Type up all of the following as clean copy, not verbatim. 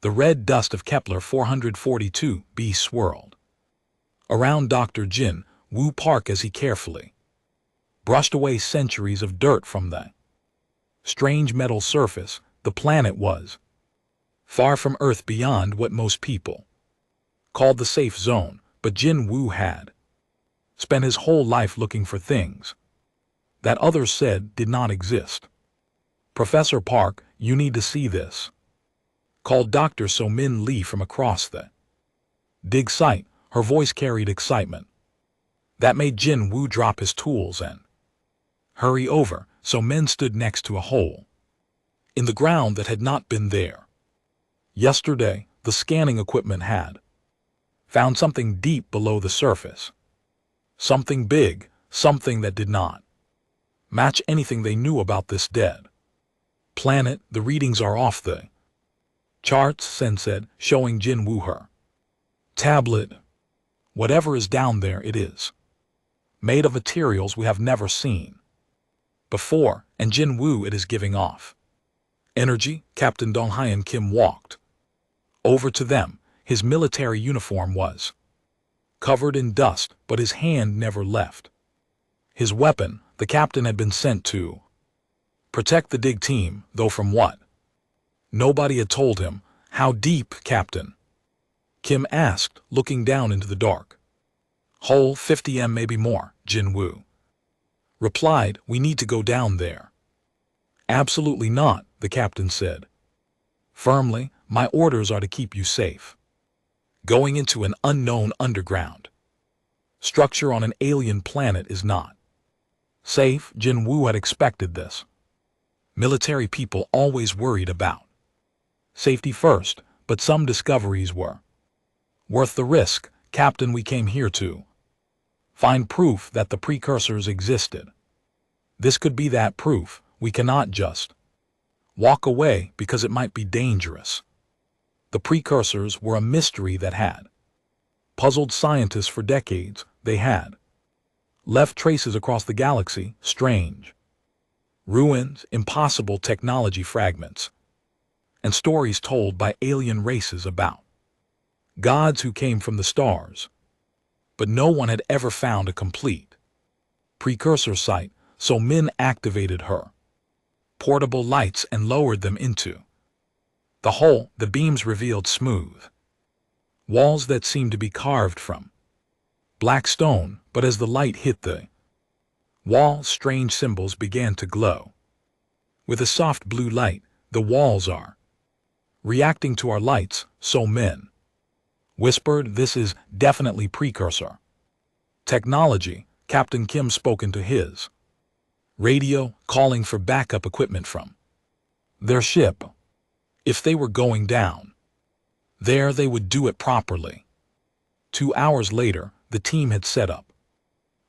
The red dust of Kepler 442b swirled around Dr. Jin Woo Park as he carefully brushed away centuries of dirt from the strange metal surface. The planet was far from Earth, beyond what most people called the safe zone, but Jin Woo had spent his whole life looking for things that others said did not exist. "Professor Park, you need to see this," called Dr. So-Min Lee from across the dig site. Her voice carried excitement that made Jin Woo drop his tools and hurry over. So-Min stood next to a hole in the ground that had not been there yesterday. The scanning equipment had found something deep below the surface. Something big, something that did not match anything they knew about this dead planet. "The readings are off the charts," Sen said, showing Jin Woo her tablet. "Whatever is down there, it is made of materials we have never seen before, and Jin Woo, it is giving off energy." Captain Dong-Hyun Kim walked over to them. His military uniform was covered in dust, but his hand never left his weapon. The captain had been sent to protect the dig team, though from what nobody had told him. "How deep, Captain?" Kim asked, looking down into the dark hole. 50 m, maybe more, Jin Woo replied. "We need to go down there." "Absolutely not," the captain said firmly. "My orders are to keep you safe. Going into an unknown underground structure on an alien planet is not safe." Jin Woo had expected this. Military people always worried about safety first, but some discoveries were worth the risk. "Captain, we came here to find proof that the precursors existed. This could be that proof. We cannot just walk away because it might be dangerous." The precursors were a mystery that had puzzled scientists for decades. They had left traces across the galaxy, strange ruins, impossible technology fragments, and stories told by alien races about gods who came from the stars. But no one had ever found a complete precursor site. So Min activated her portable lights and lowered them into the hole. The beams revealed smooth walls that seemed to be carved from black stone, but as the light hit the wall, strange symbols began to glow. With a soft blue light, "The walls are reacting to our lights," So Min whispered. "This is definitely precursor technology." Captain Kim spoke into his radio, calling for backup equipment from their ship. If they were going down there, they would do it properly. 2 hours later, the team had set up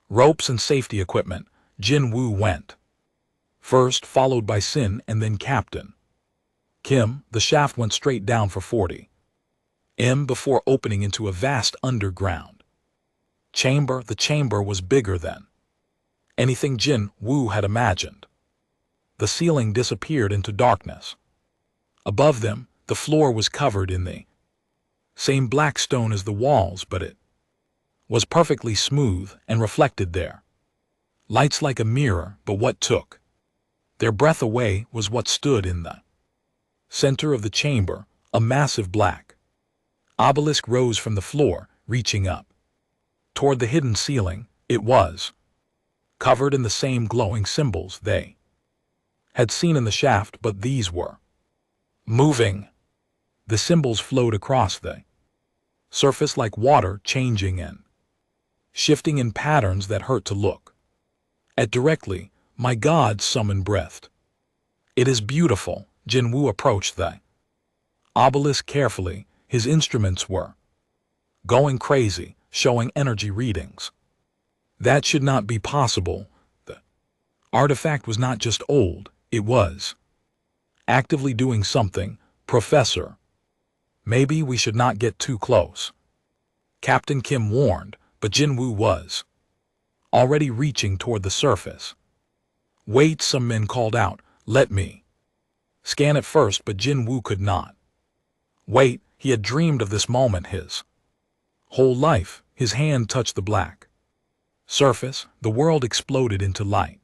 ropes and safety equipment. Jin Woo went first, followed by Sin and then Captain Kim. The shaft went straight down for 40 m before opening into a vast underground chamber. The chamber was bigger than anything Jin Woo had imagined. The ceiling disappeared into darkness. Above them, the floor was covered in the same black stone as the walls, but it was perfectly smooth and reflected their lights like a mirror. But what took their breath away was what stood in the center of the chamber. A massive black obelisk rose from the floor, reaching up toward the hidden ceiling. It was covered in the same glowing symbols they had seen in the shaft, but these were moving. The symbols flowed across the surface like water, changing and shifting in patterns that hurt to look at directly. "My God," Summon breathed. "It is beautiful." Jin Woo approached the obelisk carefully. His instruments were going crazy, showing energy readings that should not be possible. The artifact was not just old, it was actively doing something. "Professor, maybe we should not get too close," Captain Kim warned, but Jin Woo was already reaching toward the surface. "Wait," some men called out. "Let me scan it first," but Jin Woo could not Wait, he had dreamed of this moment his whole life. His hand touched the black surface, the world exploded into light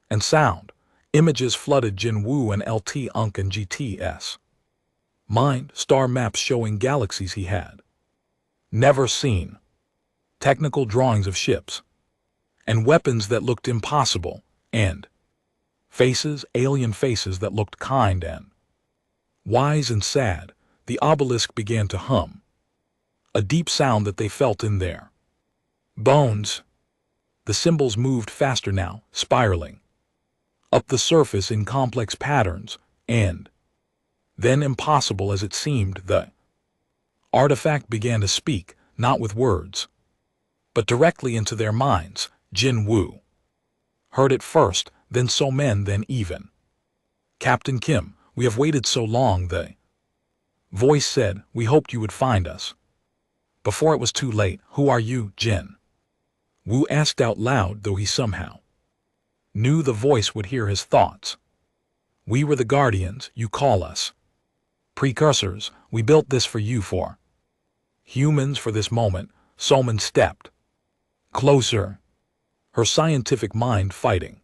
and sound. Images flooded Jinwoo and LT Unk and GTS mind, star maps showing galaxies he had never seen, technical drawings of ships and weapons that looked impossible, and faces, alien faces that looked kind and wise and sad. The obelisk began to hum, a deep sound that they felt in their bones. The symbols moved faster now, spiraling up the surface in complex patterns, and then, impossible as it seemed, the artifact began to speak, not with words, but directly into their minds. Jinwoo heard it first, then so men, then even Captain Kim. We have waited so long, the voice said. We hoped you would find us before it was too late. Who are you? Jin Woo asked out loud, though he somehow knew the voice would hear his thoughts. We were the Guardians, you call us precursors. We built this for you, for humans, for this moment. Solman stepped closer, her scientific mind fighting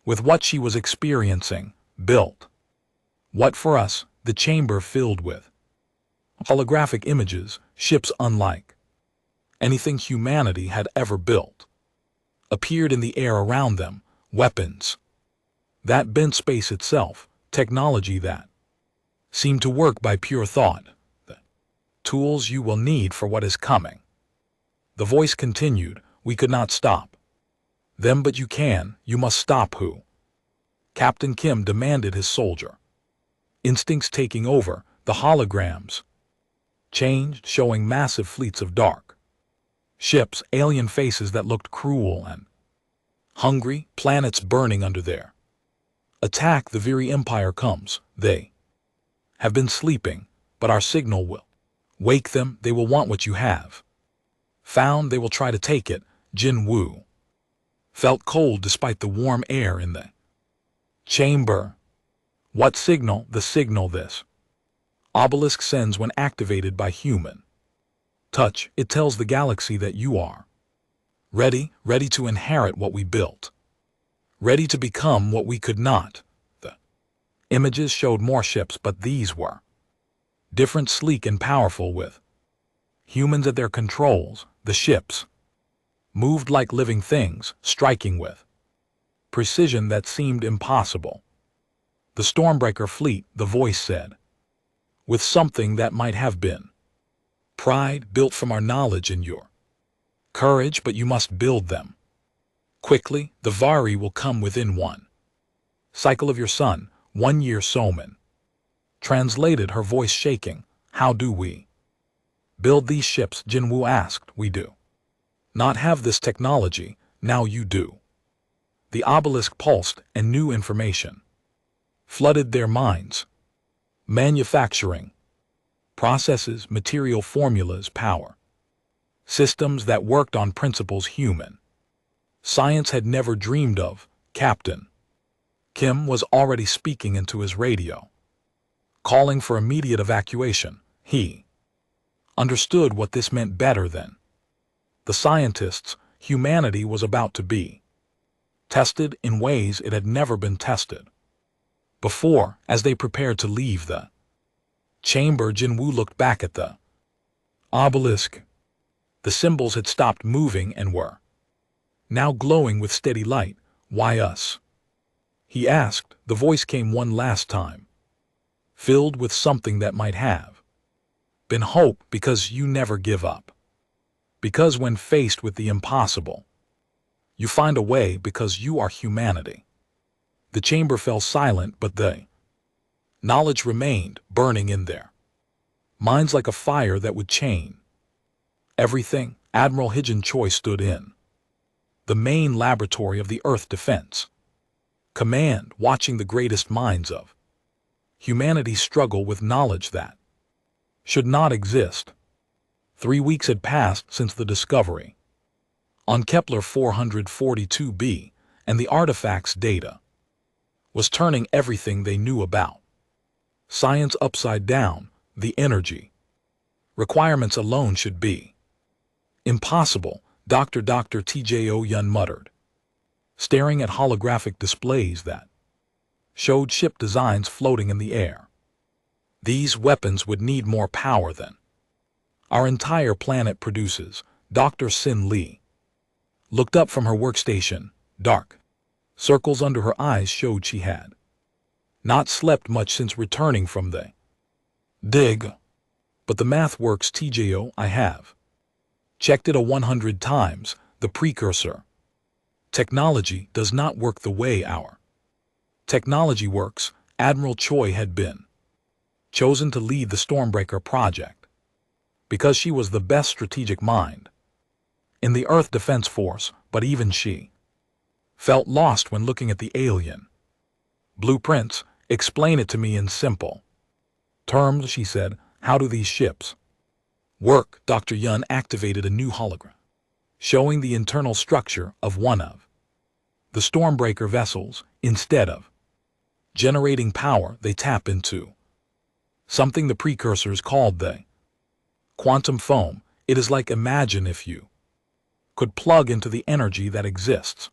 with what she was experiencing. Built what for us? The chamber filled with holographic images, ships unlike anything humanity had ever built, appeared in the air around them, weapons that bent space itself, technology that seemed to work by pure thought. The tools you will need for what is coming. The voice continued. We could not stop them, but you can. You must stop who? Captain Kim demanded, his soldier instincts taking over. The holograms changed, showing massive fleets of dark ships, alien faces that looked cruel and hungry, planets burning under their attack. The very empire comes. They have been sleeping, but our signal will wake them. They will want what you have found. They will try to take it. Jinwoo felt cold despite the warm air in the chamber. What signal? The signal this obelisk sends when activated by human touch. It tells the galaxy that you are ready to inherit what we built, ready to become what we could not. The images showed more ships, but these were different, sleek and powerful, with humans at their controls. The ships moved like living things, striking with precision that seemed impossible. The Stormbreaker fleet, the voice said, with something that might have been pride, built from our knowledge and your courage, but you must build them quickly. The Vari will come within one cycle of your sun, 1 year. Soman translated, her voice shaking. How do we build these ships? Jinwoo asked. We do not have this technology. Now you do. The obelisk pulsed, and new information flooded their minds. Manufacturing processes, material formulas, power systems that worked on principles human science had never dreamed of. Captain Kim was already speaking into his radio, calling for immediate evacuation. He understood what this meant better than the scientists. Humanity was about to be tested in ways it had never been tested before. As they prepared to leave the chamber, Jinwoo looked back at the obelisk. The symbols had stopped moving and were now glowing with steady light. Why us? He asked. The voice came one last time, filled with something that might have been hope. Because you never give up. Because when faced with the impossible, you find a way. Because you are humanity. The chamber fell silent, but the knowledge remained, burning in their minds like a fire that would chain everything. Admiral Hijin Choi stood in the main laboratory of the Earth Defense Command, watching the greatest minds of humanity struggle with knowledge that should not exist. 3 weeks had passed since the discovery on Kepler 442b, and the artifact's data was turning everything they knew about science upside down. The energy requirements alone should be impossible, Dr. Tjo Yun muttered, staring at holographic displays that showed ship designs floating in the air. These weapons would need more power than our entire planet produces. Dr. Sin Lee looked up from her workstation. Dark circles under her eyes showed she had not slept much since returning from the dig. But the math works, TJO. I have checked it 100 times. The precursor technology does not work the way our technology works. Admiral Choi had been chosen to lead the Stormbreaker project because she was the best strategic mind in the Earth Defense Force, but even she felt lost when looking at the alien blueprints. Explain it to me in simple terms, she said. How do these ships work? Dr. Yun activated a new hologram, showing the internal structure of one of the Stormbreaker vessels. Instead of generating power, they tap into something the precursors called the quantum foam. It is like, imagine if you could plug into the energy that exists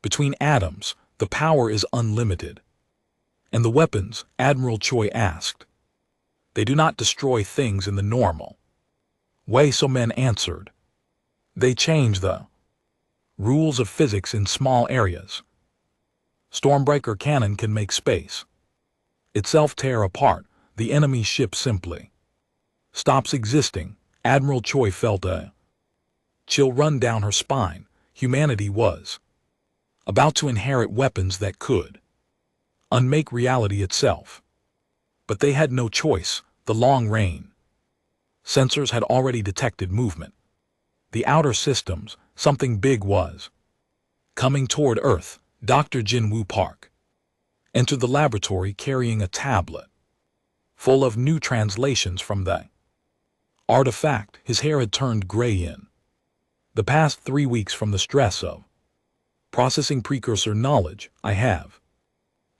between atoms. The power is unlimited. And the weapons? Admiral Choi asked. They do not destroy things in the normal way, so men answered. They change the rules of physics in small areas. Stormbreaker cannon can make space itself tear apart. The enemy ship simply stops existing. Admiral Choi felt a chill run down her spine. Humanity was about to inherit weapons that could unmake reality itself. But they had no choice. The long-range sensors had already detected movement. The outer systems, something big was coming toward Earth. Dr. Jin Woo Park entered the laboratory carrying a tablet full of new translations from the artifact. His hair had turned gray in the past 3 weeks from the stress of processing precursor knowledge. I have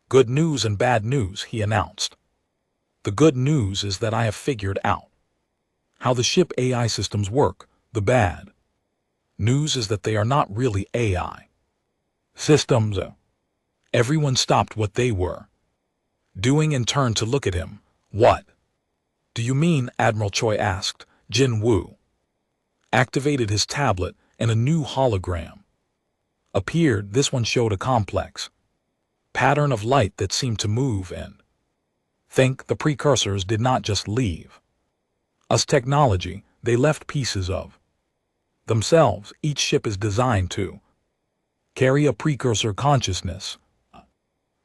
good news and bad news, he announced. The good news is that I have figured out how the ship AI systems work. The bad news is that they are not really AI systems. Everyone stopped what they were doing and turned to look at him. What do you mean? Admiral Choi asked. Jin Woo activated his tablet and a new hologram appeared. This one showed a complex pattern of light that seemed to move and think. The precursors did not just leave us technology, they left pieces of themselves. Each ship is designed to carry a precursor consciousness, a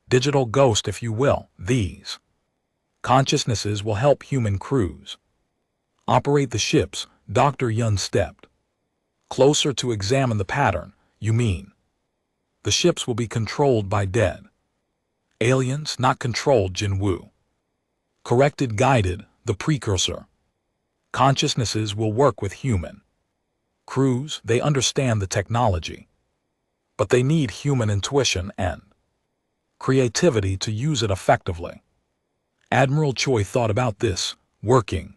digital ghost if you will. These consciousnesses will help human crews operate the ships. Dr. Yun stepped closer to examine the pattern. You mean the ships will be controlled by dead aliens? Not controlled, Jin Woo corrected. Guided. The precursor consciousnesses will work with human crews. They understand the technology, but they need human intuition and creativity to use it effectively. Admiral Choi thought about this. Working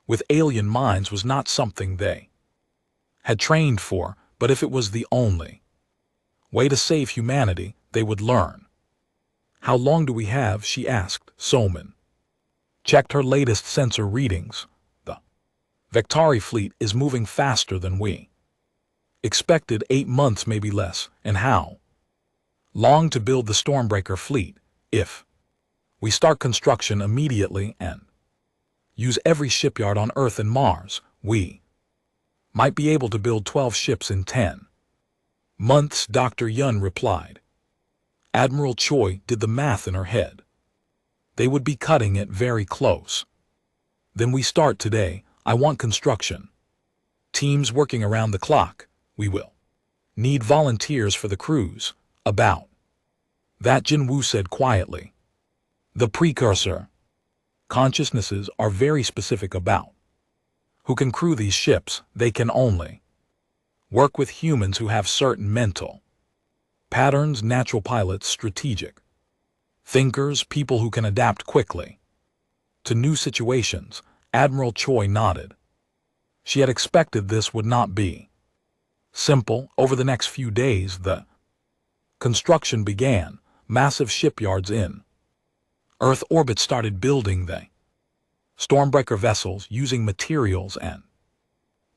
with alien minds was not something they had trained for, but if it was the only way to save humanity, they would learn. How long do we have? She asked. Soman checked her latest sensor readings. The Vectari fleet is moving faster than we expected. 8 months, maybe less. And how long to build the Stormbreaker fleet? If we start construction immediately and use every shipyard on Earth and Mars, we might be able to build 12 ships in 10 months, Dr. Yun replied. Admiral Choi did the math in her head. They would be cutting it very close. Then we start today. I want construction teams working around the clock. We will need volunteers for the crews. About that, Jin Woo said quietly. The precursor consciousnesses are very specific about who can crew these ships. They can only work with humans who have certain mental patterns. Natural pilots, strategic thinkers, people who can adapt quickly to new situations, Admiral Choi nodded. She had expected this would not be simple. Over the next few days, the construction began, massive shipyards in Earth orbit started building the Stormbreaker vessels using materials and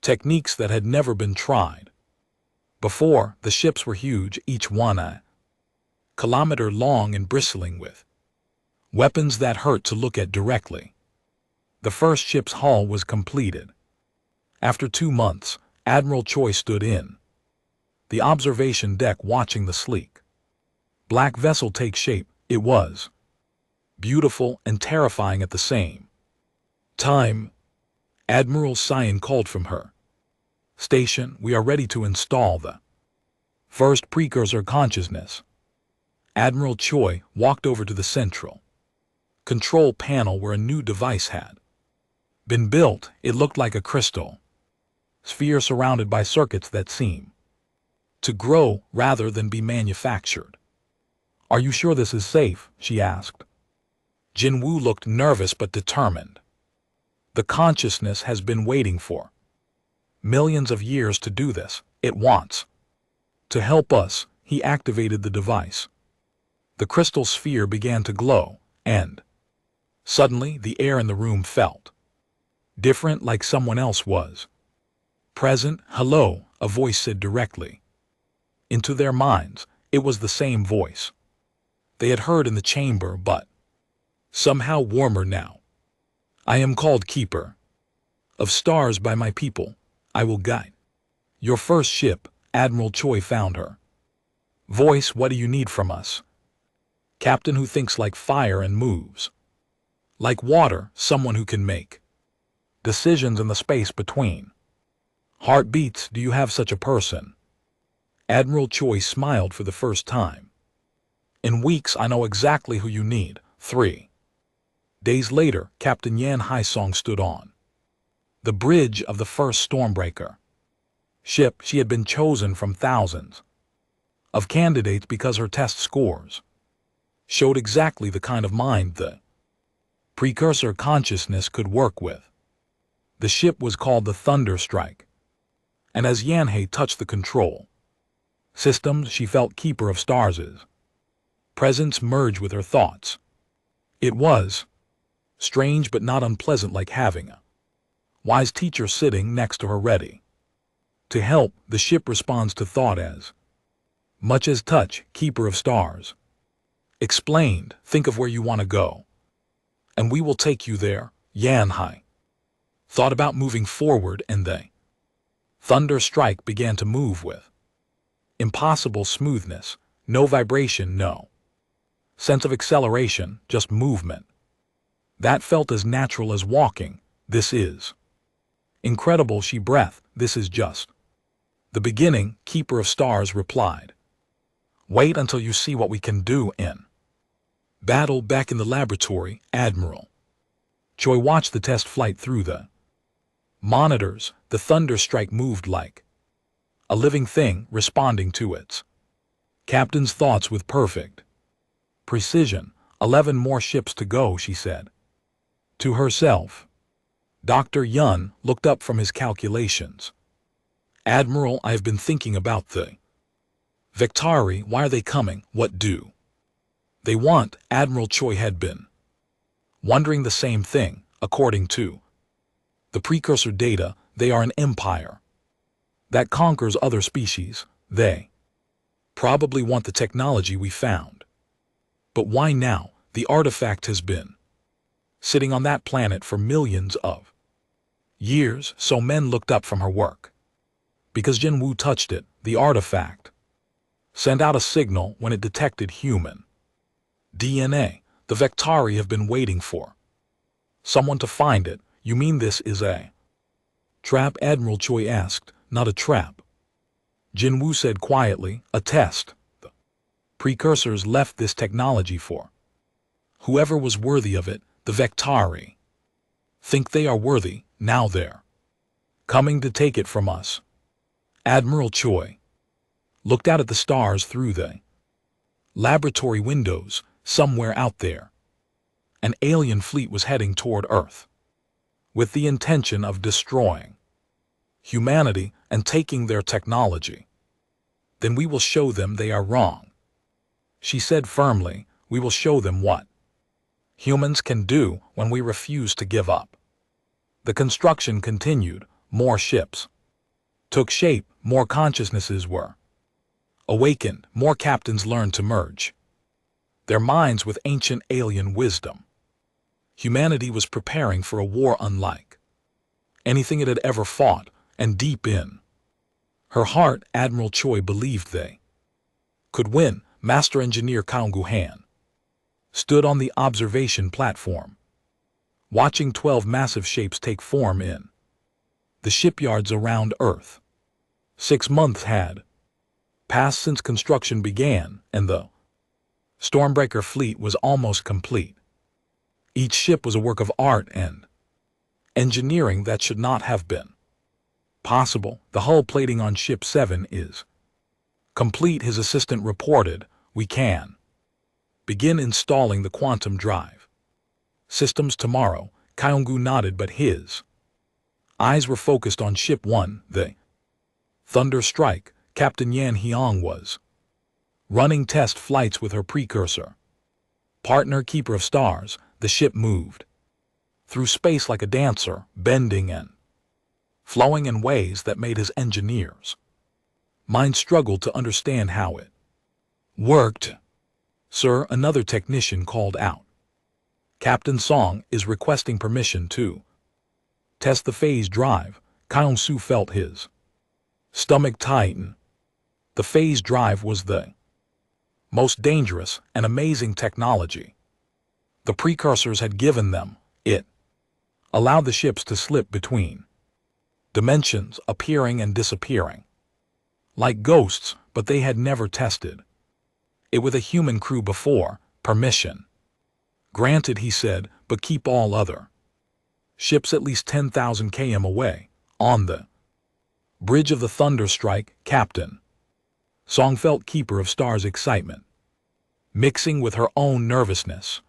techniques that had never been tried before. The ships were huge, each one a kilometer long and bristling with weapons that hurt to look at directly. The first ship's hull was completed. After 2 months, Admiral Choi stood in the observation deck watching the sleek black vessel take shape. It was beautiful and terrifying at the same time. Admiral Cyan called from her station, "We are ready to install the first precursor consciousness." Admiral Choi walked over to the central control panel where a new device had been built. It looked like a crystal sphere surrounded by circuits that seemed to grow rather than be manufactured. "Are you sure this is safe?" she asked. Jinwoo looked nervous but determined. "The consciousness has been waiting for millions of years to do this. It wants to help us." He activated the device. The crystal sphere began to glow, and suddenly the air in the room felt different, like someone else was present. "Hello," a voice said directly into their minds. It was the same voice they had heard in the chamber, but somehow warmer now. "I am called Keeper of Stars by my people. I will guide your first ship." Admiral Choi found her voice. "What do you need from us?" "Captain who thinks like fire and moves like water, someone who can make decisions in the space between heartbeats." "Do you have such a person?" Admiral Choi smiled for the first time in weeks. "I know exactly who you need." 3 days later, Captain Yan Haisong stood on the bridge of the first Stormbreaker ship. She had been chosen from thousands of candidates because her test scores showed exactly the kind of mind the precursor consciousness could work with. The ship was called the Thunderstrike, and as Yanhei touched the control systems, she felt Keeper of Stars' presence merge with her thoughts. It was strange but not unpleasant, like having a wise teacher sitting next to her ready to help. The ship responds to thought as much as touch, Keeper of Stars explained. "Think of where you want to go, and we will take you there." Yanhai thought about moving forward, and the Thunderstrike began to move with impossible smoothness. No vibration, no sense of acceleration, just movement that felt as natural as walking. "This is incredible," she breathed. "This is just the beginning," Keeper of Stars replied. "Wait until you see what we can do in battle." Back in the laboratory, Admiral Choi watched the test flight through the monitors. The Thunderstrike moved like a living thing, responding to its captain's thoughts with perfect precision. 11 more ships to go," she said to herself. Dr. Yun looked up from his calculations. "Admiral, I have been thinking about the Victari. Why are they coming? What do they want?" Admiral Choi had been wondering the same thing. According to the precursor data, they are an empire that conquers other species. They probably want the technology we found. But why now? The artifact has been sitting on that planet for millions of years. So men looked up from her work because Jinwoo touched it. The artifact sent out a signal when it detected human DNA. The Victari have been waiting for someone to find it. "You mean this is a trap?" Admiral Choi asked. "Not a trap," Jinwoo said quietly. "A test. The precursors left this technology for whoever was worthy of it. The Victari think they are worthy. Now they're coming to take it from us." Admiral Choi looked out at the stars through the laboratory windows. Somewhere out there, An alien fleet was heading toward Earth, with the intention of destroying humanity and taking their technology. Then we will show them they are wrong. She said firmly, we will show them what humans can do when we refuse to give up. The construction continued, more ships took shape, more consciousnesses were awakened, more captains learned to merge their minds with ancient alien wisdom. Humanity was preparing for a war unlike anything it had ever fought, and deep in her heart, Admiral Choi believed they could win. Master Engineer Kaungu Han stood on the observation platform, watching 12 massive shapes take form in the shipyards around Earth. 6 months had passed since construction began, and the Stormbreaker fleet was almost complete. Each ship was a work of art and engineering that should not have been possible. The hull plating on Ship 7 is complete, his assistant reported. We can begin installing the quantum drive systems tomorrow. Kaungu nodded, but his eyes were focused on Ship 1, the Thunder Strike. Captain Yan Hyong was running test flights with her precursor partner, Keeper of Stars. The ship moved through space like a dancer, bending and flowing in ways that made his engineers' mind struggle to understand how it worked. Sir, another technician called out. Captain Song is requesting permission to test the phase drive. Kyung-soo felt his stomach tighten. The phase drive was the most dangerous and amazing technology the precursors had given them. It allowed the ships to slip between dimensions, appearing and disappearing like ghosts, but they had never tested it with a human crew before. Permission granted, he said, but keep all other ships at least 10,000 km away. On the bridge of the Thunder Strike, Captain Song felt Keeper of Stars' excitement mixing with her own nervousness.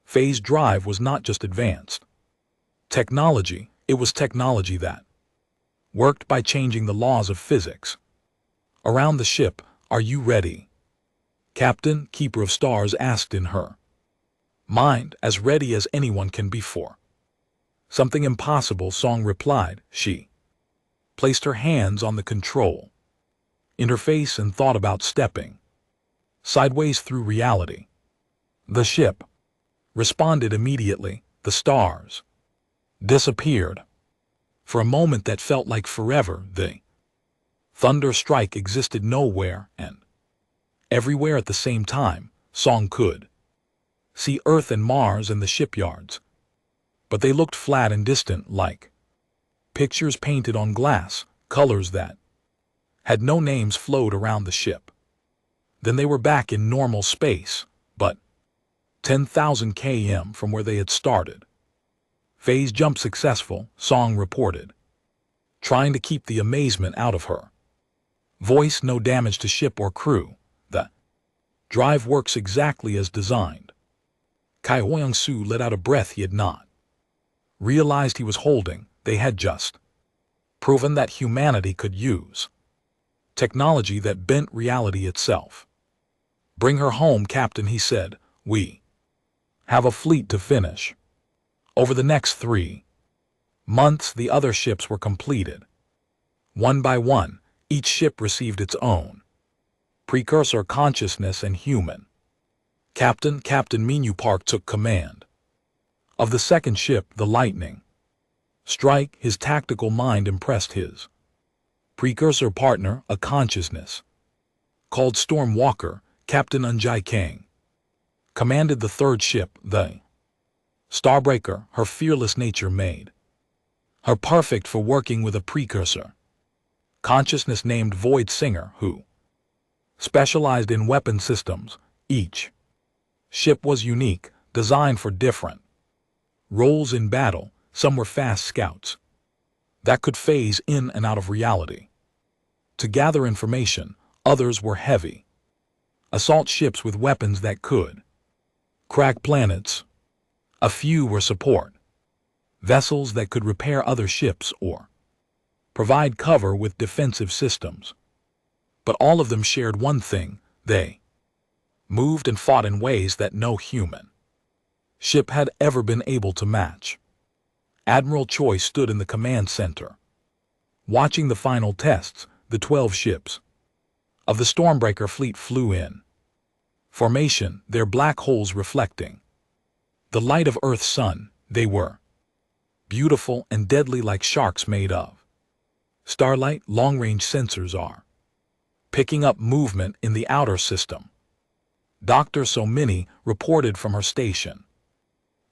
Phase drive was not just advanced technology, it was technology that worked by changing the laws of physics around the ship. Are you ready, Captain? Keeper of Stars asked in her mind. As ready as anyone can be for something impossible, Song replied. She placed her hands on the control interface and thought about stepping sideways through reality. The ship responded immediately. The stars disappeared. For a moment that felt like forever, the Thunder Strike existed nowhere and everywhere at the same time. Song could see Earth and Mars and the shipyards, but they looked flat and distant, like pictures painted on glass. Colors that had no names flowed around the ship. Then they were back in normal space, but 10,000 km from where they had started. Phase jump successful, Song reported, trying to keep the amazement out of her voice. No damage to ship or crew. The drive works exactly as designed. Kai Hoyang-soo let out a breath he had not realized he was holding. They had just proven that humanity could use technology that bent reality itself. Bring her home, Captain, he said. We have a fleet to finish. Over the next 3 months, the other ships were completed. One by one, each ship received its own precursor consciousness and human. Captain Minyu Park took command of the second ship, the Lightning Strike. His tactical mind impressed his precursor partner, a consciousness called Stormwalker. Captain Unjai Kang commanded the third ship, the Starbreaker. Her fearless nature made her perfect for working with a precursor consciousness named Void Singer, who specialized in weapon systems. Each ship was unique, designed for different roles in battle. Some were fast scouts that could phase in and out of reality to gather information. Others were heavy assault ships with weapons that could crack planets. A few were support vessels that could repair other ships or provide cover with defensive systems. But all of them shared one thing: they moved and fought in ways that no human ship had ever been able to match. Admiral Choi stood in the command center, watching the final tests. The 12 ships of the Stormbreaker fleet flew in formation, their black holes reflecting the light of Earth's sun. They were beautiful and deadly, like sharks made of starlight. Long-range sensors are picking up movement in the outer system. Dr. So-Mini reported from her station.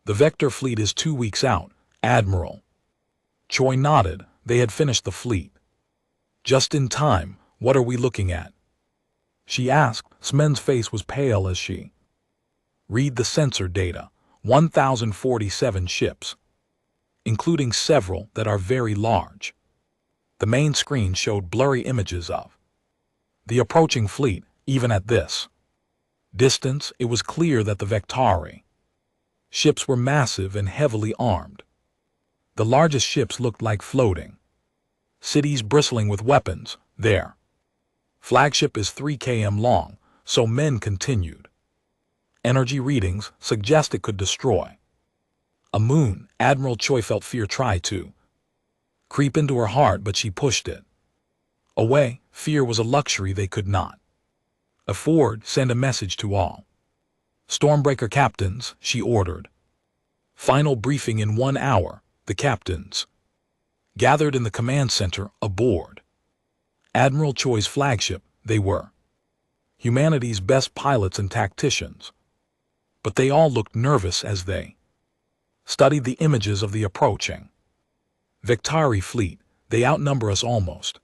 The Vector fleet is 2 weeks out. Admiral Choi nodded. They had finished the fleet just in time. What are we looking at? She asked. Smen's face was pale as she read the sensor data. 1,047 ships, including several that are very large. The main screen showed blurry images of the approaching fleet. Even at this distance, it was clear that the Vectari ships were massive and heavily armed. The largest ships looked like floating cities bristling with weapons. Their flagship is 3 km long, so men continued. Energy readings suggest it could destroy a moon. Admiral Choi felt fear try to creep into her heart, but she pushed it away. Fear was a luxury they could not afford. Send a message to all Stormbreaker captains, she ordered. Final briefing in 1 hour. The captains gathered in the command center aboard Admiral Choi's flagship. They were humanity's best pilots and tacticians, but they all looked nervous as they studied the images of the approaching Vectari fleet. They outnumber us almost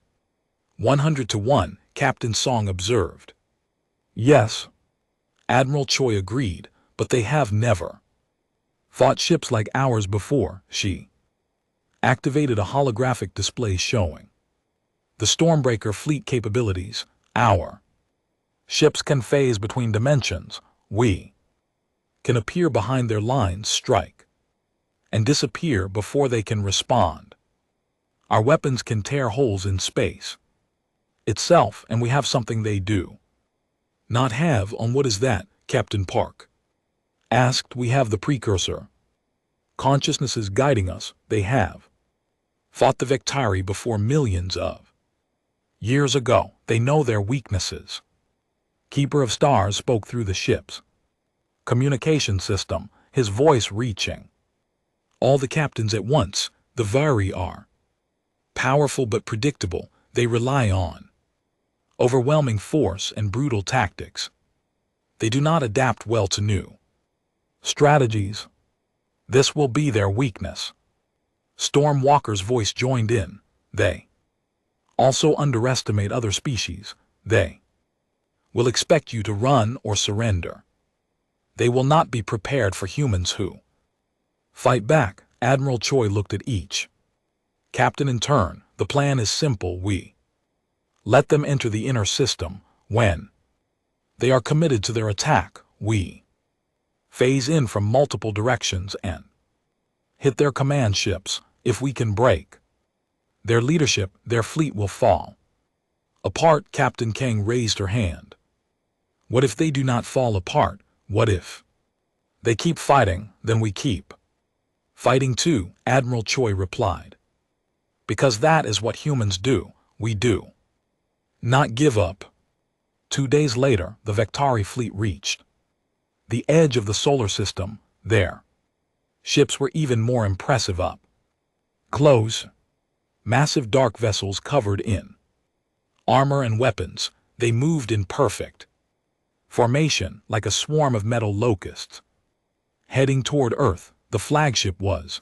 100 to 1, Captain Song observed. Yes, Admiral Choi agreed, but they have never fought ships like ours before. She activated a holographic display showing the Stormbreaker fleet capabilities. Our ships can phase between dimensions. We can appear behind their lines, strike, and disappear before they can respond. Our weapons can tear holes in space itself, and we have something they do not have. On what is that? Captain Park asked. We have the precursor consciousnesses guiding us. They have fought the Vectari before millions of years ago. They know their weaknesses. Keeper of Stars spoke through the ship's communication system, his voice reaching all the captains at once. The Vari are powerful but predictable. They rely on overwhelming force and brutal tactics. They do not adapt well to new strategies. This will be their weakness. Stormwalker's voice joined in. They also underestimate other species. They will expect you to run or surrender. They will not be prepared for humans who fight back. Admiral Choi looked at each captain in turn. The plan is simple. We let them enter the inner system. When they are committed to their attack, we phase in from multiple directions and hit their command ships. If we can break their leadership, their fleet will fall apart. Captain Kang raised her hand. What if they do not fall apart? What if they keep fighting? Then we keep fighting too, Admiral Choi replied. Because that is what humans do. We do not give up. 2 days later, the Vectari fleet reached the edge of the solar system. Their ships were even more impressive up close. Massive dark vessels covered in armor and weapons. They moved in perfect formation like a swarm of metal locusts heading toward Earth. The flagship was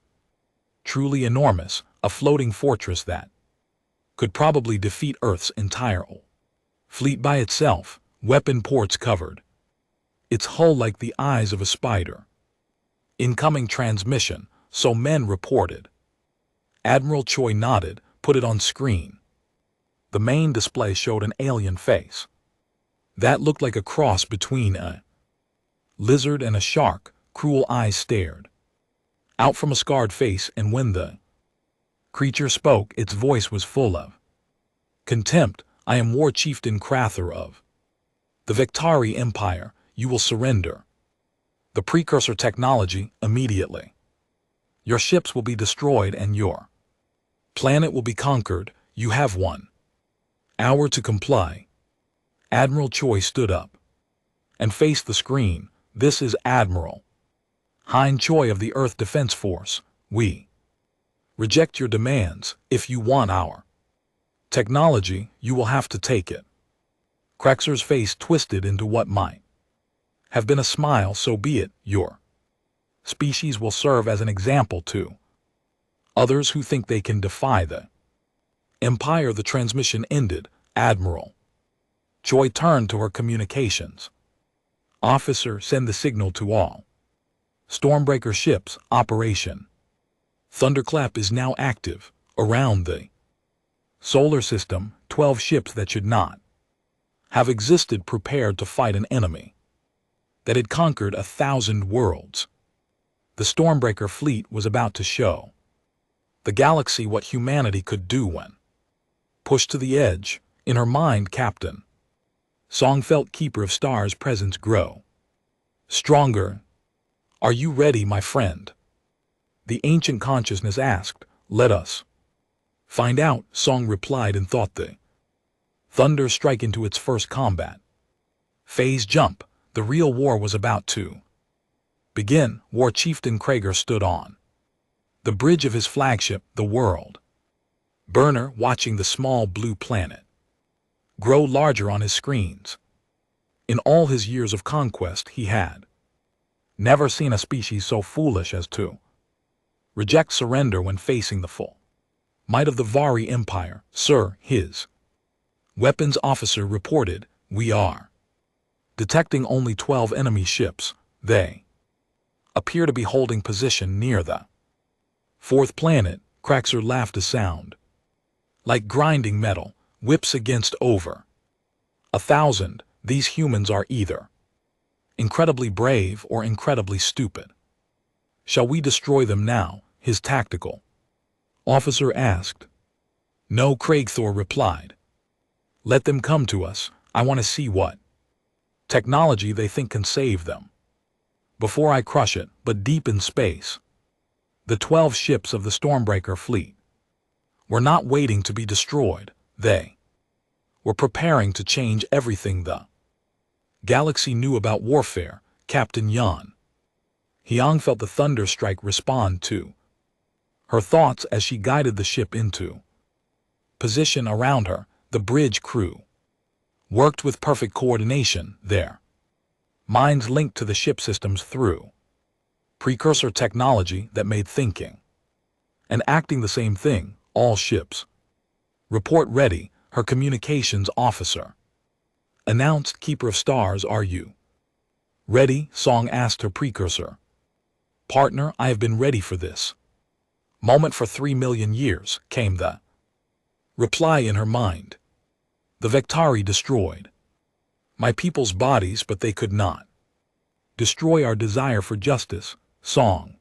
truly enormous, a floating fortress that could probably defeat Earth's entire fleet by itself. Weapon ports covered its hull like the eyes of a spider. Incoming transmission, so men reported. Admiral Choi nodded. Put it on screen. The main display showed an alien face that looked like a cross between a lizard and a shark. Cruel eyes stared out from a scarred face, and when the creature spoke, its voice was full of contempt. I am War Chieftain Crather of the Victari Empire. You will surrender the precursor technology immediately. Your ships will be destroyed and your planet will be conquered. You have 1 hour to comply. Admiral Choi stood up and faced the screen. This is Admiral Hein Choi of the Earth Defense Force. We reject your demands. If you want our technology, you will have to take it. Crather's face twisted into what might have been a smile. So be it. Your species will serve as an example to others who think they can defy the Empire. The transmission ended. Admiral Choi turned to her communications officer. Send the signal to all Stormbreaker ships. Operation Thunderclap is now active around the solar system. 12 ships that should not have existed prepared to fight an enemy that had conquered 1,000 worlds. The Stormbreaker fleet was about to show the galaxy what humanity could do when pushed to the edge. In her mind, Captain Song felt Keeper of Stars' presence grow stronger. Are you ready, my friend? The ancient consciousness asked. Let us find out, Song replied, and thought the thunder strike into its first combat phase jump. The real war was about to begin. War Chieftain Crater stood on the bridge of his flagship, the World Burner, watching the small blue planet grow larger on his screens. In all his years of conquest, he had never seen a species so foolish as to reject surrender when facing the full might of the Vari Empire. Sir, his weapons officer reported, we are detecting only 12 enemy ships. They appear to be holding position near the 4th planet. Crater laughed. A sound like grinding metal whips against over 1,000. These humans are either incredibly brave or incredibly stupid. Shall we destroy them now? His tactical officer asked. No, Crater replied. Let them come to us. I want to see what technology they think can save them before I crush it. But deep in space, the 12 ships of the Stormbreaker fleet were not waiting to be destroyed. They were preparing to change everything the galaxy knew about warfare. Captain Yan Hyang felt the thunder strike respond to her thoughts as she guided the ship into position around her. The bridge crew worked with perfect coordination, their minds linked to the ship systems through precursor technology that made thinking and acting the same thing. All ships report ready, her communications officer announced. Keeper of Stars, are you ready? Song asked her precursor partner. I have been ready for this moment for 3 million years, came the reply in her mind. The Victari destroyed my people's bodies, but they could not destroy our desire for justice. Song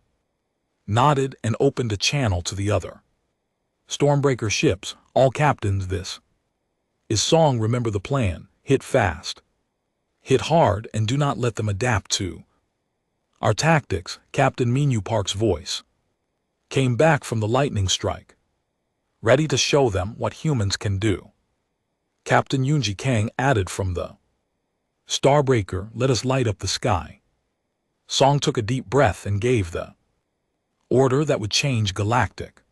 nodded and opened a channel to the other Stormbreaker ships. All captains, this is Song. Remember the plan. Hit fast, hit hard, and do not let them adapt to our tactics. Captain Minyu Park's voice came back from the lightning strike, ready to show them what humans can do. Captain Yunji Kang added from the Starbreaker, let us light up the sky. Song took a deep breath and gave the order that would change galactic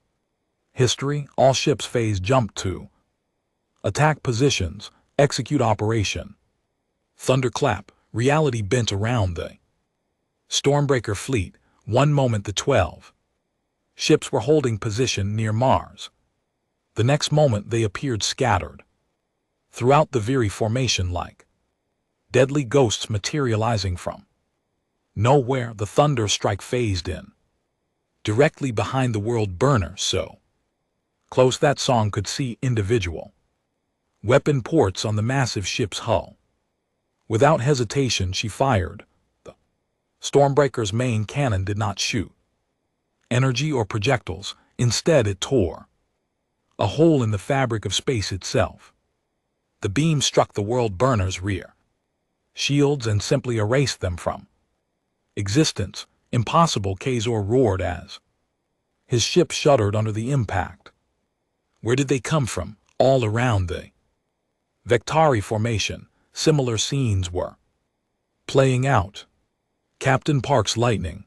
history. All ships phase jumped to attack positions, execute operation Thunderclap. Reality bent around the Stormbreaker fleet. One moment the 12 ships were holding position near Mars. The next moment they appeared scattered throughout the Viri formation like deadly ghosts materializing from nowhere. The thunder strike phased in directly behind the World Burner, so close that Song could see individual weapon ports on the massive ship's hull. Without hesitation, she fired. The Stormbreaker's main cannon did not shoot energy or projectiles. Instead, it tore a hole in the fabric of space itself. The beam struck the world burner's rear shields and simply erased them from existence. Impossible, Kazor roared as his ship shuddered under the impact. Where did they come from? All around the Vectari formation, similar scenes were playing out. Captain Park's lightning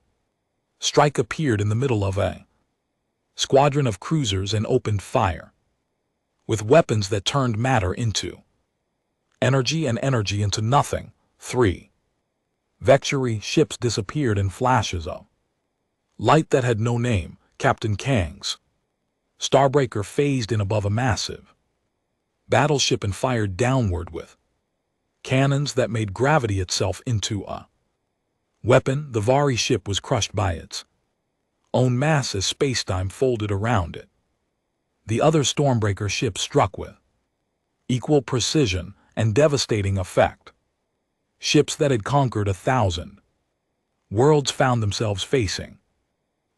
strike appeared in the middle of a squadron of cruisers and opened fire with weapons that turned matter into energy and energy into nothing. 3 Vectari ships disappeared in flashes of light that had no name. Captain Kang's Stormbreaker phased in above a massive battleship and fired downward with cannons that made gravity itself into a weapon. The Vari ship was crushed by its own mass as spacetime folded around it. The other Stormbreaker ship struck with equal precision and devastating effect. Ships that had conquered 1,000 worlds found themselves facing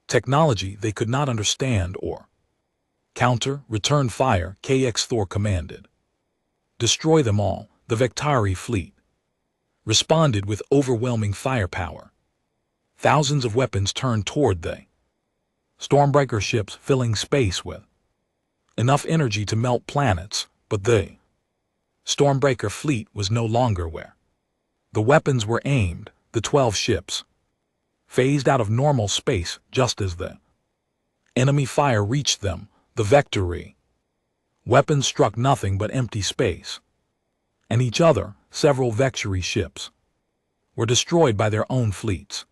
technology they could not understand or counter. Return fire, KX Thor commanded. Destroy them all. The Vectari fleet responded with overwhelming firepower. Thousands of weapons turned toward the Stormbreaker ships, filling space with enough energy to melt planets, but the Stormbreaker fleet was no longer where the weapons were aimed. The 12 ships phased out of normal space just as the enemy fire reached them. The Vectari weapons struck nothing but empty space and each other. Several Vectari ships were destroyed by their own fleets.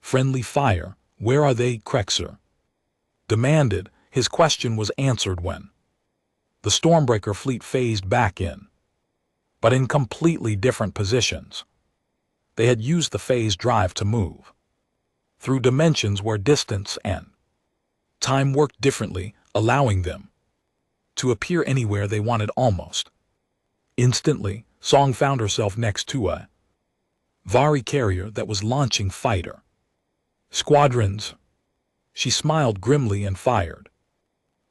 Friendly fire, where are they? Krexer demanded. His question was answered when the Stormbreaker fleet phased back in, but in completely different positions. They had used the phase drive to move through dimensions where distance and time worked differently, allowing them to appear anywhere they wanted almost instantly. Song found herself next to a Vari carrier that was launching fighter squadrons. She smiled grimly and fired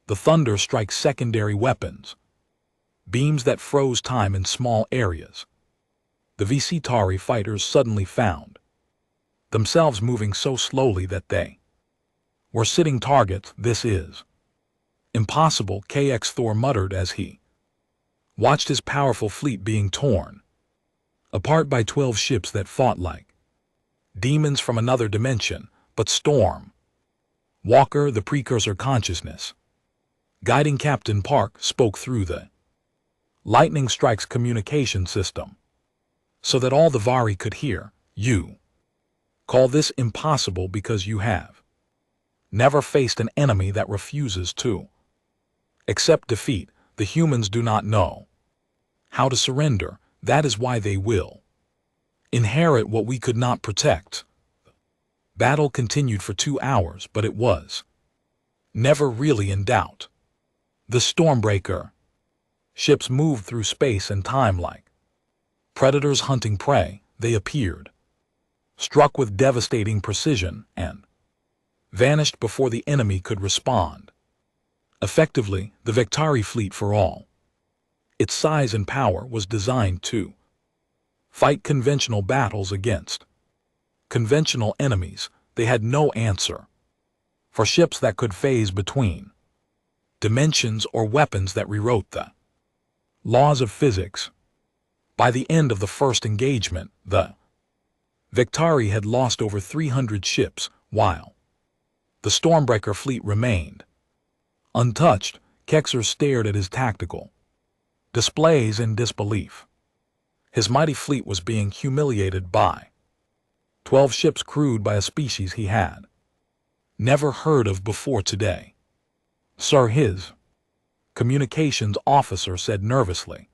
the Thunder Strike secondary weapons, beams that froze time in small areas. The Vctari fighters suddenly found themselves moving so slowly that they were sitting targets. This is impossible, KX Thor muttered as he watched his powerful fleet being torn apart by 12 ships that fought like demons from another dimension. But Storm Walker, the precursor consciousness guiding Captain Park, spoke through the lightning strike's communication system so that all the Vari could hear. You call this impossible because you have never faced an enemy that refuses to accept defeat. The humans do not know how to surrender. That is why they will inherit what we could not protect. Battle continued for 2 hours, but it was never really in doubt. The Stormbreaker ships moved through space and time like predators hunting prey. They appeared, struck with devastating precision, and vanished before the enemy could respond. Effectively, the Vectari fleet, for all its size and power, was designed to fight conventional battles against conventional enemies. They had no answer for ships that could phase between dimensions or weapons that rewrote the laws of physics. By the end of the first engagement, the Vectari had lost over 300 ships, while the Stormbreaker fleet remained untouched. Kexer stared at his tactical displays in disbelief. His mighty fleet was being humiliated by 12 ships crewed by a species he had never heard of before today. Sir, his communications officer said nervously,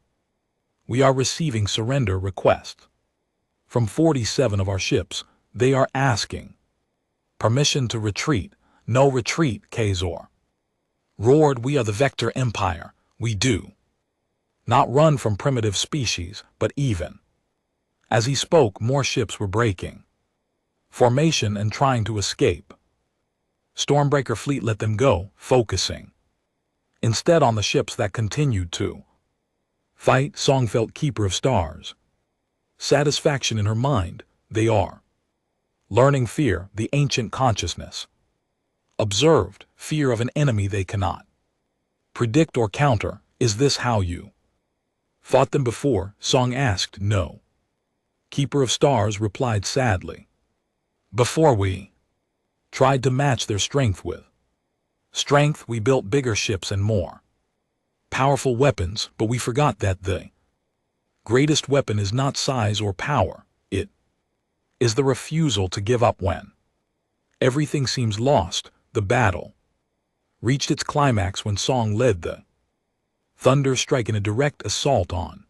we are receiving surrender requests from 47 of our ships. They are asking permission to retreat. No retreat, Kazor roared. We are the Vector Empire. We do not run from primitive species. But even as he spoke, more ships were breaking formation and trying to escape. Stormbreaker fleet let them go, focusing instead on the ships that continued to fight. Song felt keeper of stars. Satisfaction in her mind. They are learning fear, the ancient consciousness. Observed fear of an enemy they cannot predict or counter. Is this how you fought them before? Song asked. No. Keeper of Stars replied sadly. Before we tried to match their strength with strength, we built bigger ships and more powerful weapons, but we forgot that the greatest weapon is not size or power. It is the refusal to give up when everything seems lost. The battle reached its climax when Song led the Thunder Strike in a direct assault on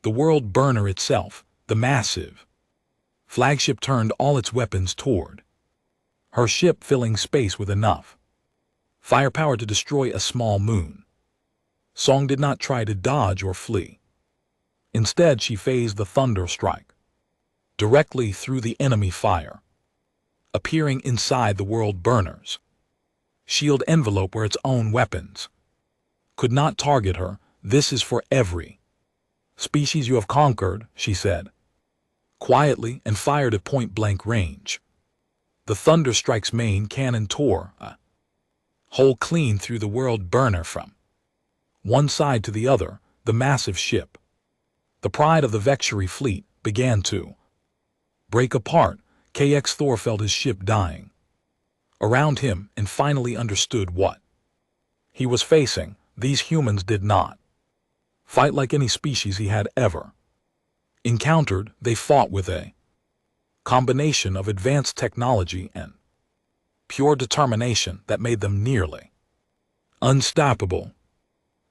the world burner itself. The massive flagship turned all its weapons toward her ship, filling space with enough firepower to destroy a small moon. Song did not try to dodge or flee. Instead, she phased the Thunder Strike directly through the enemy fire, appearing inside the world burner's shield envelope where its own weapons could not target her. This is for every species you have conquered, she said quietly, and fired at point-blank range. The Thunder Strike's main cannon tore a hole clean through the world burner from one side to the other. The massive ship, the pride of the Vexury fleet, began to break apart. KX Thor felt his ship dying around him and finally understood what he was facing. These humans did not fight like any species he had ever encountered. They fought with a combination of advanced technology and pure determination that made them nearly unstoppable.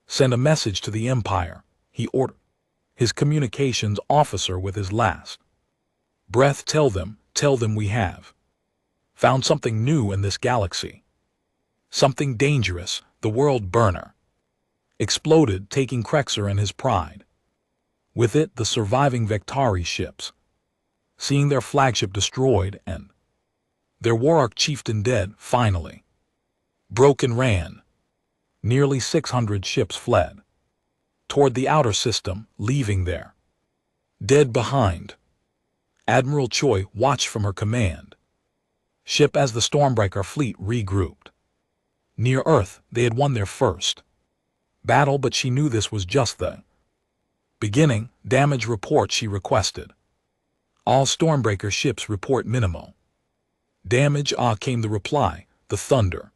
Send a message to the Empire, he ordered his communications officer with his last breath. Tell them we have found something new in this galaxy. Something dangerous. The world burner exploded, taking Krexer and his pride. With it, the surviving Vectari ships, seeing their flagship destroyed and their Wararch chieftain dead, finally broke and ran. Nearly 600 ships fled toward the outer system, leaving their dead behind. Admiral Choi watched from her command ship as the Stormbreaker fleet regrouped. Near Earth, they had won their first battle, but she knew this was just the beginning. Damage report, she requested. All Stormbreaker ships report minimal damage. Came the reply. The Thunder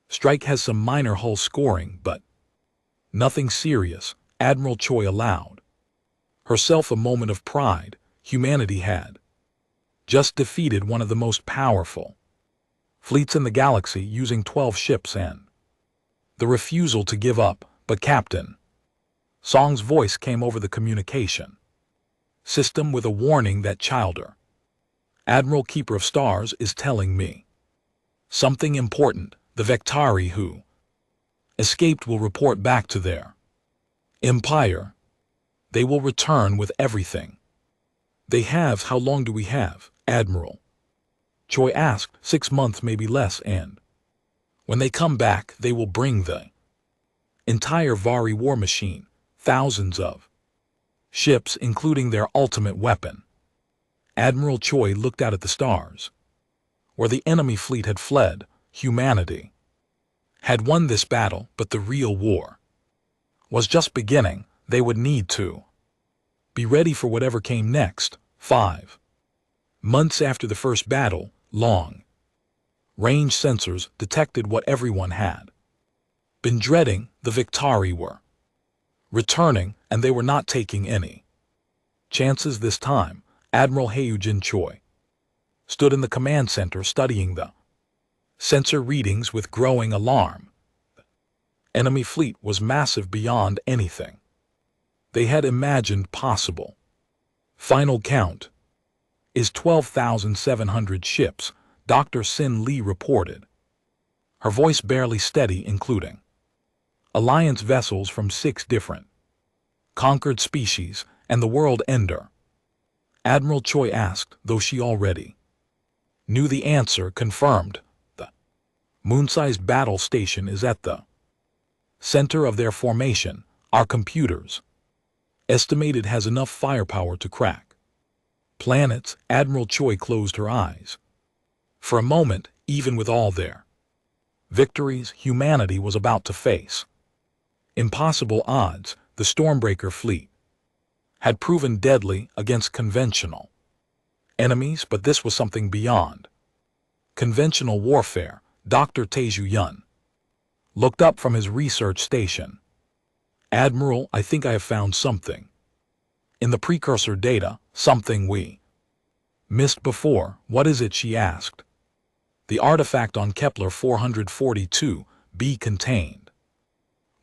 Strike has some minor hull scoring, but nothing serious. Admiral Choi allowed herself a moment of pride. Humanity had just defeated one of the most powerful fleets in the galaxy using 12 ships and the refusal to give up. But Captain, Song's voice came over the communication system with a warning that Childer, Admiral Keeper of Stars, is telling me something important. The Vectari who escaped will report back to their empire. They will return with everything they have. How long do we have? Admiral Choi asked. 6 months, maybe less, and when they come back, they will bring the entire Vari war machine, thousands of ships, including their ultimate weapon. Admiral Choi looked out at the stars, where the enemy fleet had fled. Humanity had won this battle, but the real war was just beginning. They would need to be ready for whatever came next. 5 months after the first battle, long-range sensors detected what everyone had been dreading. The Vectari were returning, and they were not taking any chances this time. Admiral Heujin Choi stood in the command center studying the sensor readings with growing alarm. The enemy fleet was massive beyond anything they had imagined possible. Final count is 12,700 ships, Dr. Sin Lee reported, her voice barely steady, including Alliance vessels from 6 different conquered species and the world ender. Admiral Choi asked, though she already knew the answer. Confirmed. The Moon-sized battle station is at the center of their formation. Our computers estimated has enough firepower to crack planets. Admiral Choi closed her eyes. For a moment, even with all their victories humanity was about to face impossible odds, the Stormbreaker fleet had proven deadly against conventional enemies, but this was something beyond conventional warfare. Dr. Taeju Yun looked up from his research station. Admiral, I think I have found something in the precursor data, something we missed before. What is it? She asked. The artifact on Kepler 442b contained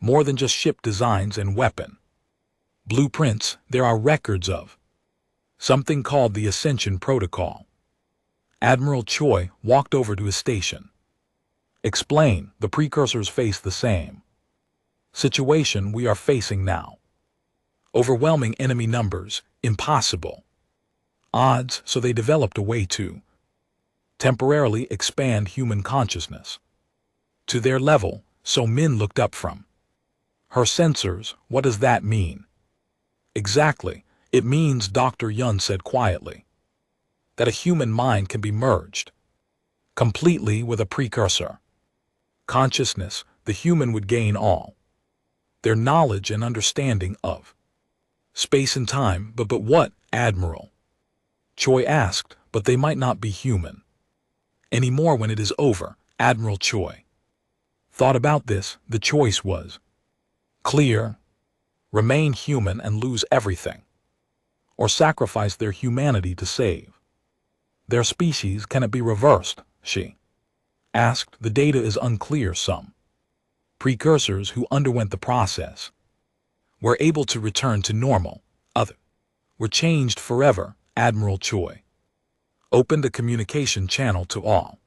more than just ship designs and weapon blueprints. There are records of something called the Ascension Protocol. Admiral Choi walked over to his station. Explain. The precursors face the same situation we are facing now. Overwhelming enemy numbers, impossible odds, so they developed a way to temporarily expand human consciousness to their level. So Min looked up from her sensors. What does that mean? Exactly. It means, Dr. Yun said quietly, that a human mind can be merged completely with a precursor consciousness. The human would gain all their knowledge and understanding of space and time. But what? Admiral Choi asked. But they might not be human anymore when it is over. Admiral Choi thought about this. The choice was clear: remain human and lose everything, or sacrifice their humanity to save their species. Can it be reversed? She asked. The data is unclear. Some precursors who underwent the process were able to return to normal. Others were changed forever. Admiral Choi opened a communication channel to all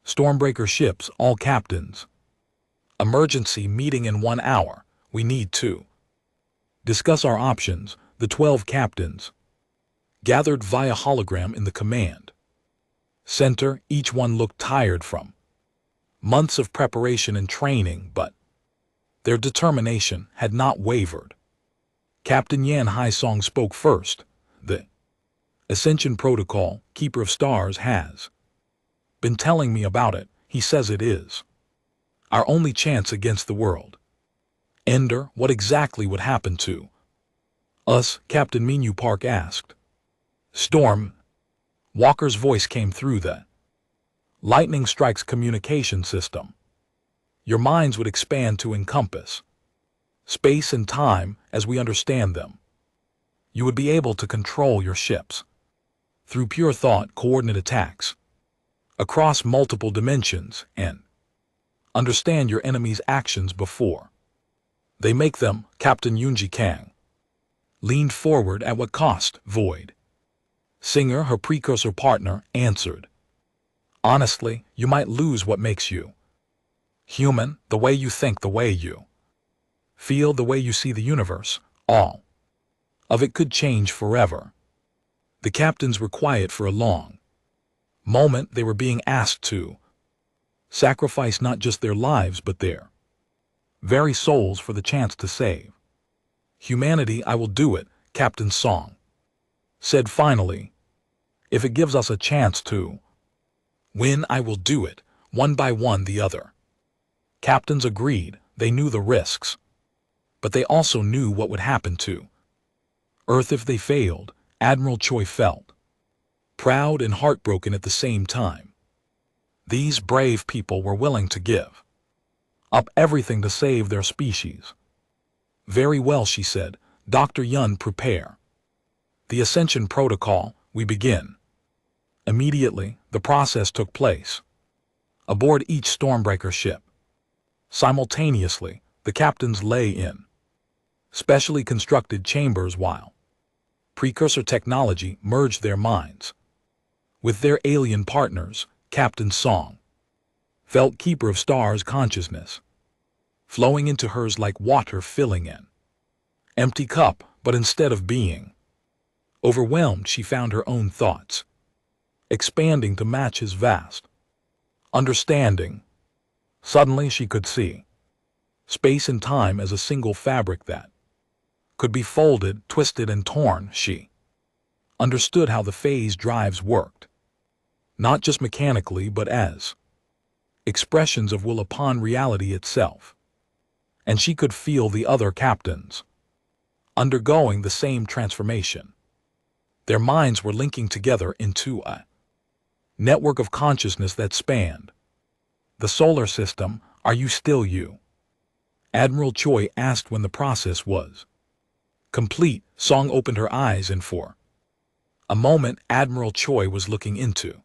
Stormbreaker ships, all captains. Emergency meeting in 1 hour. We need to discuss our options. The 12 captains gathered via hologram in the command center. Each one looked tired from months of preparation and training, but their determination had not wavered. Captain Yan Haisong spoke first. The Ascension Protocol, Keeper of Stars, has been telling me about it. He says it is our only chance against the world ender. What exactly would happen to us? Captain Minyu Park asked. Storm Walker's voice came through the lightning strikes communication system. Your minds would expand to encompass space and time as we understand them. You would be able to control your ships through pure thought, coordinate attacks across multiple dimensions, and understand your enemy's actions before they make them. Captain Yunji Kang leaned forward. At what cost? Void Singer, her precursor partner, answered. Honestly, you might lose what makes you human, the way you think, the way you feel, the way you see the universe. All of it could change forever. The captains were quiet for a long moment. They were being asked to sacrifice not just their lives but their very souls for the chance to save humanity. I will do it, Captain Song said finally. If it gives us a chance to win, I will do it. One by one the other captains agreed. They knew the risks, but they also knew what would happen to Earth if they failed. Admiral Choi felt proud and heartbroken at the same time. These brave people were willing to give up everything to save their species. Very well, she said. Dr. Yun, prepare the Ascension Protocol. We begin. Immediately, the process took place aboard each Stormbreaker ship. Simultaneously, the captains lay in specially constructed chambers while precursor technology merged their minds with their alien partners. Captain Song felt Keeper of Stars consciousness flowing into hers like water filling an empty cup, but instead of being overwhelmed, she found her own thoughts expanding to match his vast understanding. Suddenly she could see space and time as a single fabric that could be folded, twisted, and torn. She understood how the phase drives worked, not just mechanically but as expressions of will upon reality itself. And she could feel the other captains undergoing the same transformation. Their minds were linking together into a network of consciousness that spanned the solar system. Are you still you? Admiral Choi asked when the process was complete. Song opened her eyes, and for a moment Admiral Choi was looking into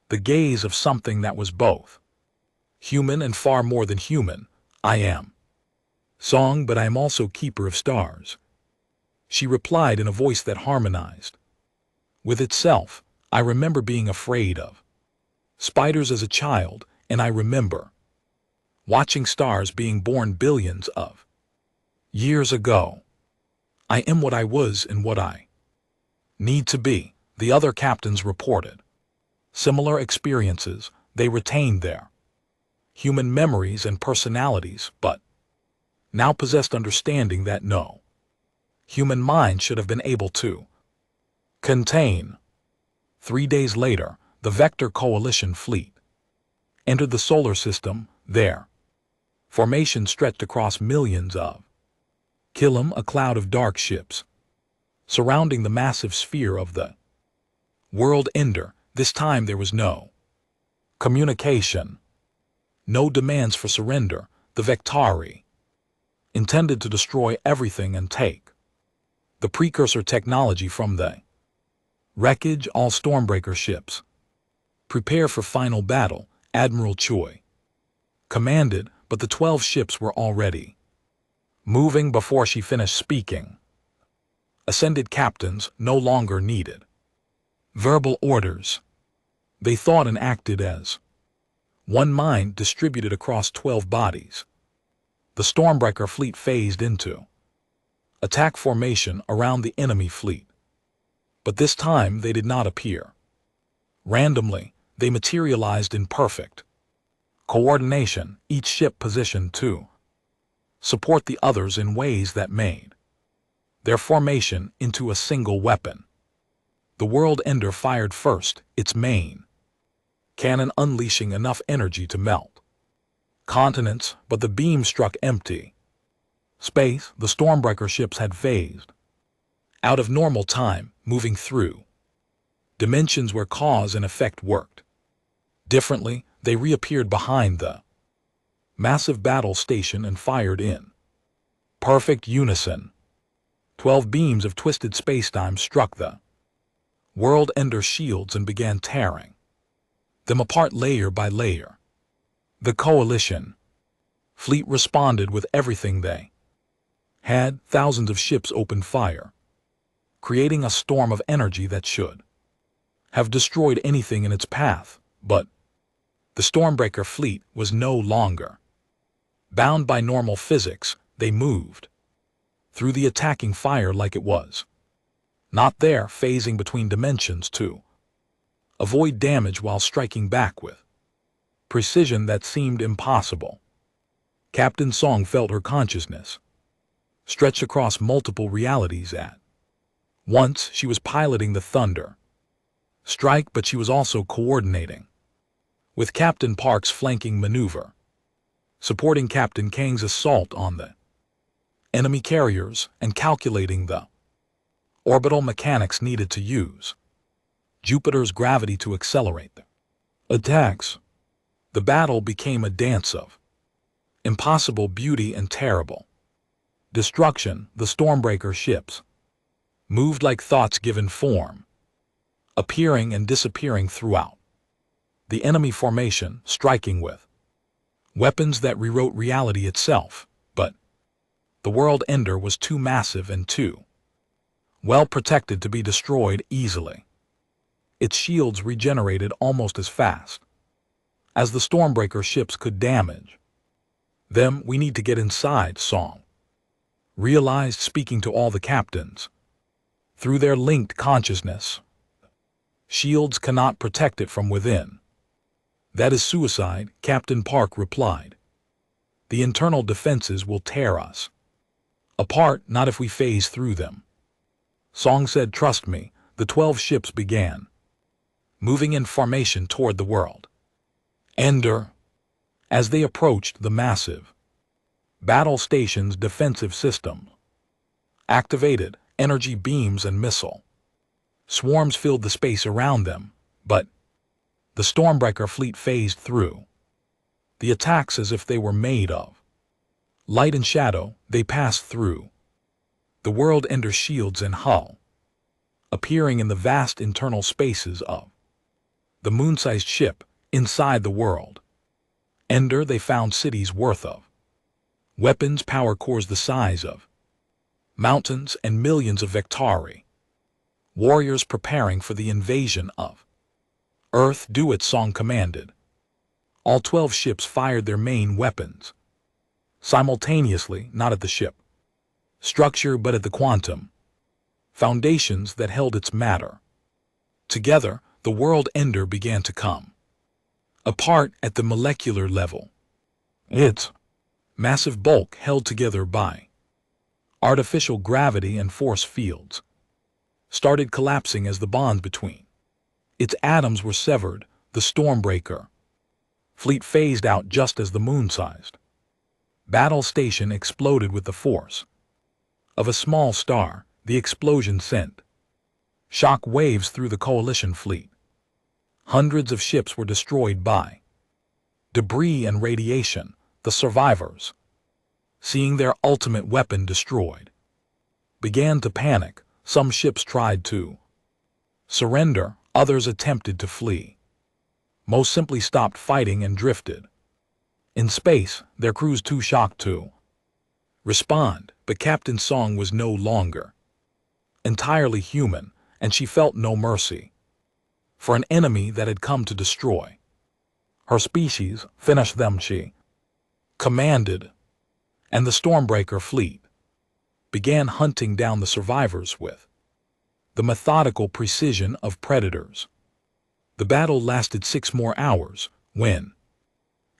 the gaze of something that was both human and far more than human. I am Song, but I am also keeper of stars, she replied in a voice that harmonized with itself. I remember being afraid of spiders as a child, and I remember watching stars being born billions of years ago. I am what I was and what I need to be. The other captains reported similar experiences. They retained their human memories and personalities, but now possessed understanding that no human mind should have been able to contain. 3 days later, the Vector Coalition fleet entered the solar system. Their formation stretched across millions of kilometers, a cloud of dark ships surrounding the massive sphere of the world ender. This time there was no communication, no demands for surrender. The Vectari intended to destroy everything and take the precursor technology from the wreckage. All Stormbreaker ships prepare for final battle, Admiral Choi commanded, but the 12 ships were already moving before she finished speaking. Ascended captains no longer needed verbal orders. They thought and acted as one mind distributed across 12 bodies. The Stormbreaker fleet phased into attack formation around the enemy fleet. But this time they did not appear randomly. They materialized in perfect coordination, each ship positioned to support the others in ways that made their formation into a single weapon. The World Ender fired first, its main cannon unleashing enough energy to melt continents, but the beam struck empty space. The Stormbreaker ships had phased out of normal time, moving through dimensions where cause and effect worked differently. They reappeared behind the massive battle station and fired in perfect unison. 12 beams of twisted spacetime struck the World Ender shields and began tearing them apart layer by layer. The Coalition fleet responded with everything they had. Thousands of ships opened fire, creating a storm of energy that should have destroyed anything in its path. But the Stormbreaker fleet was no longer bound by normal physics. They moved through the attacking fire like it was not there, phasing between dimensions to avoid damage while striking back with precision that seemed impossible. Captain Song felt her consciousness stretch across multiple realities at once. She was piloting the Thunder Strike, but she was also coordinating with Captain Park's flanking maneuver, supporting Captain Kang's assault on the enemy carriers, and calculating the orbital mechanics needed to use Jupiter's gravity to accelerate the attacks. The battle became a dance of impossible beauty and terrible destruction. The Stormbreaker ships moved like thoughts given form, appearing and disappearing throughout the enemy formation, striking with weapons that rewrote reality itself. But the World Ender was too massive and too well protected to be destroyed easily. Its shields regenerated almost as fast as the Stormbreaker ships could damage them. We need to get inside, Song realized, speaking to all the captains through their linked consciousness. Shields cannot protect it from within. That is suicide, Captain Park replied. The internal defenses will tear us apart, not if we phase through them. Song said, trust me. The 12 ships began moving in formation toward the world Ender. As they approached the massive battle station's defensive system, activated energy beams and missile swarms filled the space around them, but the Stormbreaker fleet phased through the attacks as if they were made of light and shadow. They passed through the world Ender shields and hull, appearing in the vast internal spaces of the moon-sized ship. Inside the world Ender, they found cities worth of weapons, power cores the size of mountains, and millions of Vectari warriors preparing for the invasion of Earth. Do it, Song commanded. All 12 ships fired their main weapons simultaneously, not at the ship structure but at the quantum foundations that held its matter. Together, the world Ender began to come apart at the molecular level. Its massive bulk, held together by artificial gravity and force fields, started collapsing as the bond between its atoms were severed. The Stormbreaker fleet phased out just as the moon-sized battle station exploded with the force of a small star. The explosion sent shock waves through the coalition fleet. Hundreds of ships were destroyed by debris and radiation. The survivors, seeing their ultimate weapon destroyed, began to panic. Some ships tried to surrender, others attempted to flee. Most simply stopped fighting and drifted in space, their crews too shocked to respond. But Captain Song was no longer entirely human, and she felt no mercy for an enemy that had come to destroy her species. Finish them, she commanded, and the Stormbreaker fleet began hunting down the survivors with the methodical precision of predators. The battle lasted 6 more hours. When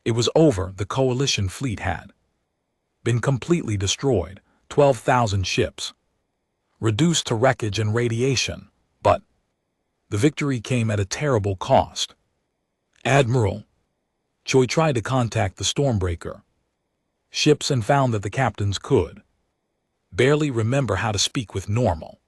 it was over, the coalition fleet had been completely destroyed, 12,000 ships reduced to wreckage and radiation, but the victory came at a terrible cost. Admiral Choi tried to contact the Stormbreaker ships and found that the captains could barely remember how to speak with normal